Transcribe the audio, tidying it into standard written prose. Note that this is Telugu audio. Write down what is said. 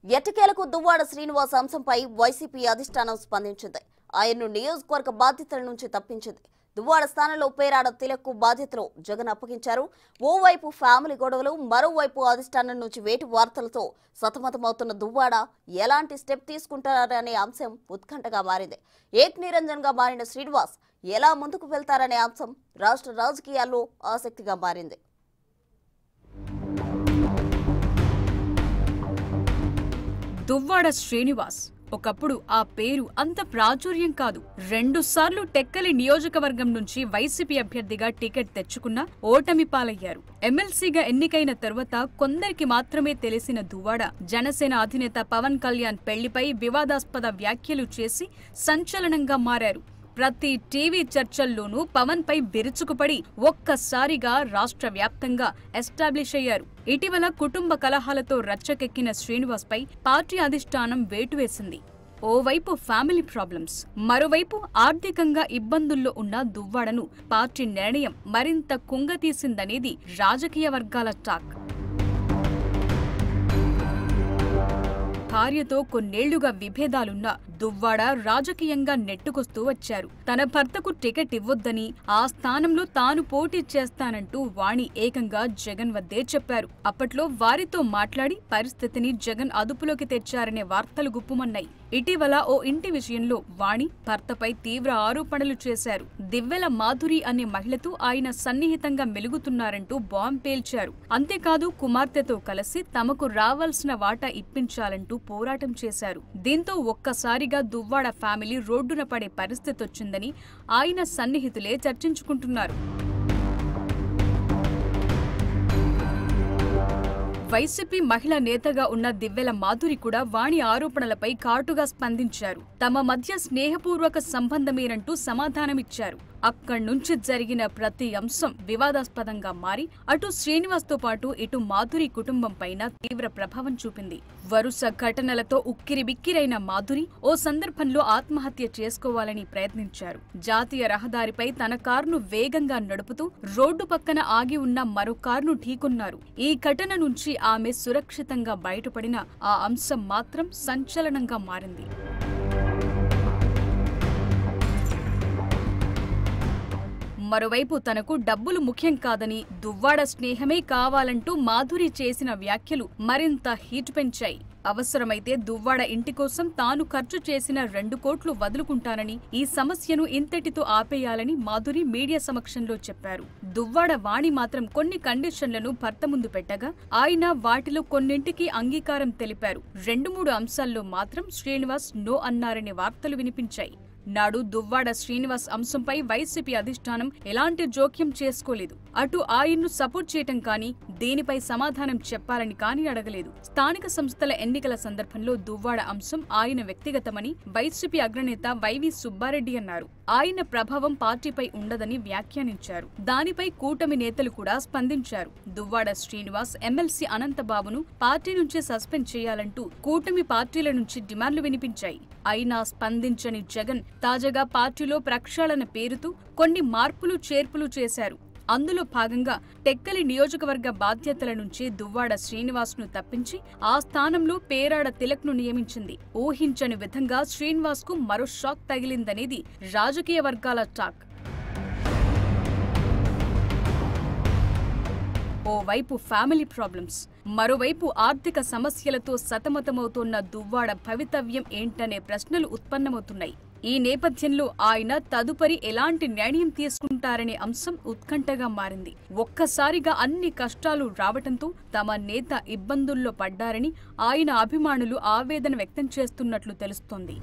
ఎట్టకేలకు దువ్వాడ శ్రీనివాస్ అంశంపై వైసీపీ అధిష్టానం స్పందించింది. ఆయన్ను నియోజకవర్గ బాధ్యతల నుంచి తప్పించింది. దువ్వాడ స్థానంలో పేరాడ తిలక్కు బాధ్యతలు జగన్ అప్పగించారు. ఓవైపు ఫ్యామిలీ గొడవలు, మరోవైపు అధిష్టానం నుంచి వేటు వార్తలతో సతమతమవుతున్న దువ్వాడ ఎలాంటి స్టెప్ తీసుకుంటారనే అంశం ఉత్కంఠగా మారింది. ఏక్ నిరంజన్ గా మారిన శ్రీనివాస్ ఎలా ముందుకు వెళ్తారనే అంశం రాష్ట్ర రాజకీయాల్లో ఆసక్తిగా మారింది. దువ్వాడ శ్రీనివాస్ ఒకప్పుడు ఆ పేరు అంత ప్రాచుర్యం కాదు. 2 సార్లు టెక్కలి నియోజకవర్గం నుంచి వైసీపీ అభ్యర్థిగా టికెట్ తెచ్చుకున్నా ఓటమి పాలయ్యారు. ఎమ్మెల్సీగా ఎన్నికైన తరువాత కొందరికి మాత్రమే తెలిసిన దువ్వాడ జనసేన అధినేత పవన్ కళ్యాణ్ పెళ్లిపై వివాదాస్పద వ్యాఖ్యలు చేసి సంచలనంగా మారారు. ప్రతి టీవీ చర్చల్లోనూ పవన్ పై విరుచుకుపడి ఒక్కసారిగా రాష్ట్ర వ్యాప్తంగా ఎస్టాబ్లిష్ అయ్యారు. ఇటీవల కుటుంబ కలహాలతో రచ్చకెక్కిన శ్రీనివాస్ పై పార్టీ అధిష్టానం వేటు వేసింది. ఓవైపు ఫ్యామిలీ ప్రాబ్లమ్స్, మరోవైపు ఆర్థికంగా ఇబ్బందుల్లో ఉన్న దువ్వాడను పార్టీ నిర్ణయం మరింత కుంగతీసిందనేది రాజకీయ వర్గాల టాక్. భార్యతో కొన్నేళ్లుగా విభేదాలున్నా దువ్వాడ రాజకీయంగా నెట్టుకొస్తూ వచ్చారు. తన భర్తకు టికెట్ ఇవ్వొద్దని, ఆ స్థానంలో తాను పోటీ చేస్తానంటూ వాణి ఏకంగా జగన్ వద్దే చెప్పారు. అప్పట్లో వారితో మాట్లాడి పరిస్థితిని జగన్ అదుపులోకి తెచ్చారనే వార్తలు గుప్పుమన్నాయి. ఇటీవల ఓ ఇంటి విషయంలో వాణి భర్తపై తీవ్ర ఆరోపణలు చేశారు. దివ్వెల మాధురి అనే మహిళతో ఆయన సన్నిహితంగా మెలుగుతున్నారంటూ బాంబ్ పేల్చారు. అంతేకాదు కుమార్తెతో కలిసి తమకు రావాల్సిన వాటా ఇప్పించాలంటూ పోరాటం చేశారు. దీంతో ఒక్కసారిగా దువ్వాడ ఫ్యామిలీ రోడ్డున పడే పరిస్థితి వచ్చిందని ఆయన సన్నిహితులే చర్చించుకుంటున్నారు. వైసీపీ మహిళా నేతగా ఉన్న దివ్వెల మాధురి కూడా వాణి ఆరోపణలపై ఘాటుగా స్పందించారు. తమ మధ్య స్నేహపూర్వక సంబంధమేనంటూ సమాధానమిచ్చారు. అక్కడ్నుంచి జరిగిన ప్రతి అంశం వివాదాస్పదంగా మారి అటు శ్రీనివాస్ తో పాటు ఇటు మాధురి కుటుంబం పైన తీవ్ర ప్రభావం చూపింది. వరుస ఘటనలతో ఉక్కిరిబిక్కిరైన మాధురి ఓ సందర్భంలో ఆత్మహత్య చేసుకోవాలని ప్రయత్నించారు. జాతీయ రహదారిపై తన కారును వేగంగా నడుపుతూ రోడ్డు పక్కన ఆగి ఉన్న మరో కారును ఢీకొన్నారు. ఈ ఘటన నుంచి ఆమె సురక్షితంగా బయటపడిన ఆ అంశం మాత్రం సంచలనంగా మారింది. మరోవైపు తనకు డబ్బులు ముఖ్యం కాదని, దువ్వాడ స్నేహమే కావాలంటూ మాధురి చేసిన వ్యాఖ్యలు మరింత హీట్ పెంచాయి. అవసరమైతే దువ్వాడ ఇంటి కోసం తాను ఖర్చు చేసిన 2 కోట్లు వదులుకుంటానని, ఈ సమస్యను ఇంతటితో ఆపేయాలని మాధురి మీడియా సమక్షంలో చెప్పారు. దువ్వాడ వాణి మాత్రం కొన్ని కండిషన్లను భర్త ముందు పెట్టగా ఆయన వాటిలో కొన్నింటికి అంగీకారం తెలిపారు. 2-3 అంశాల్లో మాత్రం శ్రీనివాస్ నో అన్నారనే వార్తలు వినిపించాయి. నాడు దువ్వాడ శ్రీనివాస్ అంశంపై వైసీపీ అధిష్టానం ఎలాంటి జోక్యం చేసుకోలేదు. అటు ఆయన్ను సపోర్ట్ చేయటం కానీ, దీనిపై సమాధానం చెప్పాలని కానీ అడగలేదు. స్థానిక సంస్థల ఎన్నికల సందర్భంలో దువ్వాడ అంశం ఆయన వ్యక్తిగతమని వైసీపీ అగ్రనేత వైవి సుబ్బారెడ్డి అన్నారు. ఆయన ప్రభావం పార్టీపై ఉండదని వ్యాఖ్యానించారు. దానిపై కూటమి నేతలు కూడా స్పందించారు. దువ్వాడ శ్రీనివాస్ ఎమ్మెల్సీ అనంతబాబును పార్టీ నుంచి సస్పెండ్ చేయాలంటూ కూటమి పార్టీల నుంచి డిమాండ్లు వినిపించాయి. అయినా స్పందించని జగన్ తాజాగా పార్టీలో ప్రక్షాళన పేరుతో కొన్ని మార్పులు చేర్పులు చేశారు. అందులో భాగంగా టెక్కలి నియోజకవర్గ బాధ్యతల నుంచి దువ్వాడ శ్రీనివాస్ ను తప్పించి ఆ స్థానంలో పేరాడ తిలక్ ను నియమించింది. ఊహించని విధంగా శ్రీనివాస్ కు మరో షాక్ తగిలిందనేది రాజకీయ వర్గాల టాక్. ఓవైపు ఫ్యామిలీ ప్రాబ్లమ్స్, మరోవైపు ఆర్థిక సమస్యలతో సతమతమవుతున్న దువ్వాడ భవితవ్యం ఏంటనే ప్రశ్నలు ఉత్పన్నమవుతున్నాయి. ఈ నేపథ్యంలో ఆయన తదుపరి ఎలాంటి నిర్ణయం తీసుకుంటారనే అంశం ఉత్కంఠగా మారింది. ఒక్కసారిగా అన్ని కష్టాలు రావటంతో తమ నేత ఇబ్బందుల్లో పడ్డారని ఆయన అభిమానులు ఆవేదన వ్యక్తం చేస్తున్నట్లు తెలుస్తోంది.